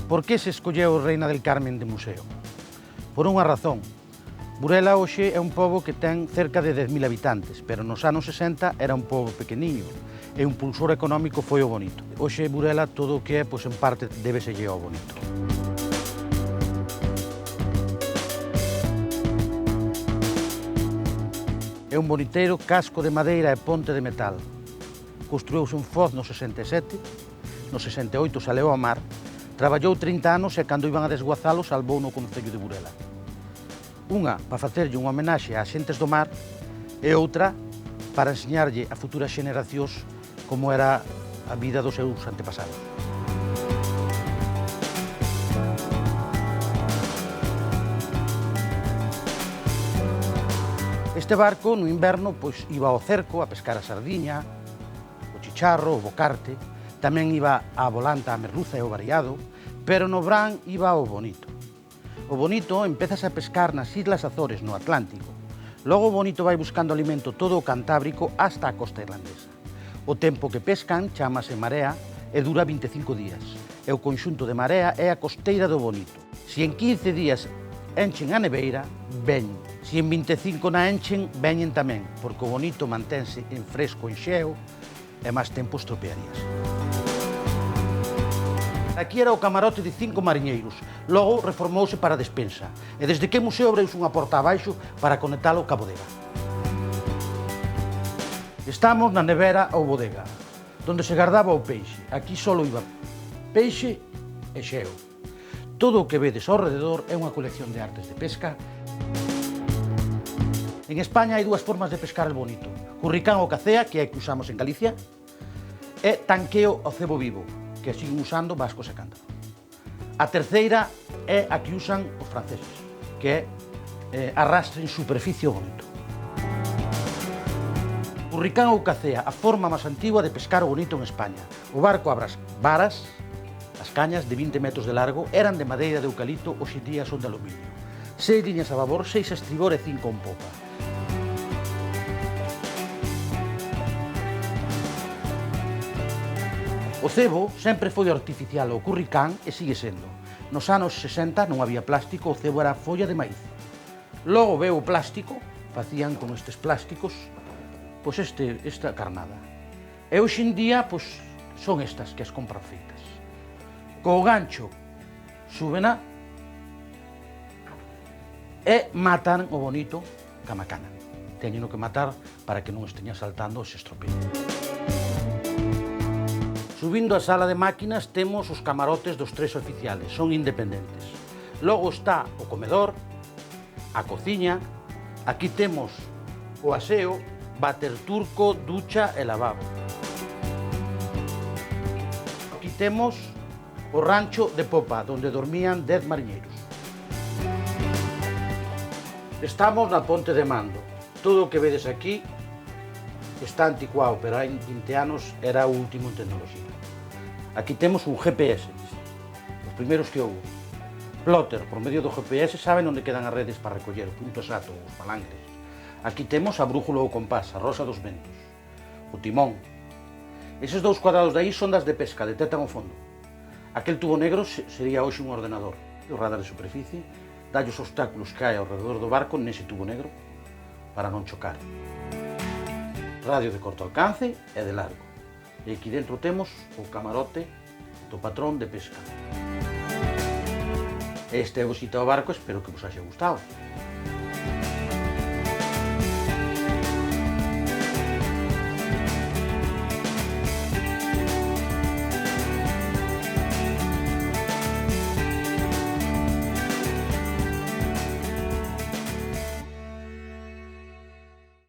Por que se escolleu Reina del Carmen de museo? Por unha razón. Burela hoxe é un pobo que ten cerca de 10.000 habitantes, pero nos anos 60 era un pobo pequeniño e un pulsor económico foi o Bonito. Hoxe Burela todo o que é, pois en parte débeselle ao Bonito. É un boniteiro casco de madeira e ponte de metal. Construíuse un Foz no 67, no 68 saleu ao mar, traballou 30 anos e cando iban a desguazalo salvou no concello de Burela. Unha para facerlle unha homenaxe ás xentes do mar e outra para enseñarlle a futuras xeneracións como era a vida dos seus antepasados. Este barco no inverno pois iba ao cerco a pescar a sardiña, o chicharro, o bocarte, tamén iba á volanta, a merluza e o variado, pero no verán iba ao Bonito. O Bonito empezase a pescar nas Islas Azores, no Atlántico. Logo o Bonito vai buscando alimento todo o Cantábrico hasta a costa irlandesa. O tempo que pescan chámase marea e dura 25 días. E o conxunto de marea é a costeira do Bonito. Se en 15 días enchen a neveira, veñen. Se en 25 na enchen, veñen tamén, porque o Bonito mantense en fresco en xeo e máis tempo estropearías. Aquí era o camarote de 5 mariñeiros, logo reformouse para despensa, e desde que museo abreuse unha porta abaixo para conectalo ca bodega. Estamos na nevera ou bodega, onde se guardaba o peixe. Aquí só iba peixe e xeo. Todo o que vedes ao rededor é unha colección de artes de pesca. En España hai dúas formas de pescar el Bonito. Curricán ou cacea, que é que usamos en Galicia, e tanqueo ao cebo vivo, que siguen usando vascos e cántabros. A terceira é a que usan os franceses, que é arrastre en superficie o Bonito. Curricán ou cacea, a forma máis antigua de pescar o Bonito en España. O barco abre as varas, as cañas de 20 metros de largo, eran de madeira de eucalipto, hoxe día son de aluminio. 6 liñas a babor, 6 a estribor e 5 en popa. O cebo sempre foi artificial, o curricán, e sigue sendo. Nos anos 60 non había plástico, o cebo era folla de maíz. Logo veu o plástico, facían con estes plásticos, pois esta carnada. E hoxe en día, pois, son estas que as compran feitas. Co gancho, súbena e matan o Bonito ca macana. Teñeno que matar para que non esteña saltando e se estropee. Subindo a sala de máquinas temos os camarotes dos 3 oficiales, son independentes. Logo está o comedor, a cociña, aquí temos o aseo, váter turco, ducha e lavabo. Aquí temos o rancho de popa, onde dormían 10 mariñeiros. Estamos na ponte de mando. Todo o que vedes aquí está anticuado, pero hai 20 anos era o último en tecnoloxía. Aquí temos un GPS, os primeiros que houve. Plotter, por medio do GPS, saben onde quedan as redes para recoller o punto exacto, os palangres. Aquí temos a brújula ou compás, a rosa dos ventos, o timón. Eses 2 cuadrados de aí son das de pesca, detectan o fondo. Aquel tubo negro sería hoxe un ordenador. O radar de superficie dá os obstáculos que hai ao redor do barco nese tubo negro para non chocar. Radio de corto alcance e de largo. E aquí dentro temos o camarote do patrón de pesca. Este é o visita ao barco, espero que vos haxe gustado.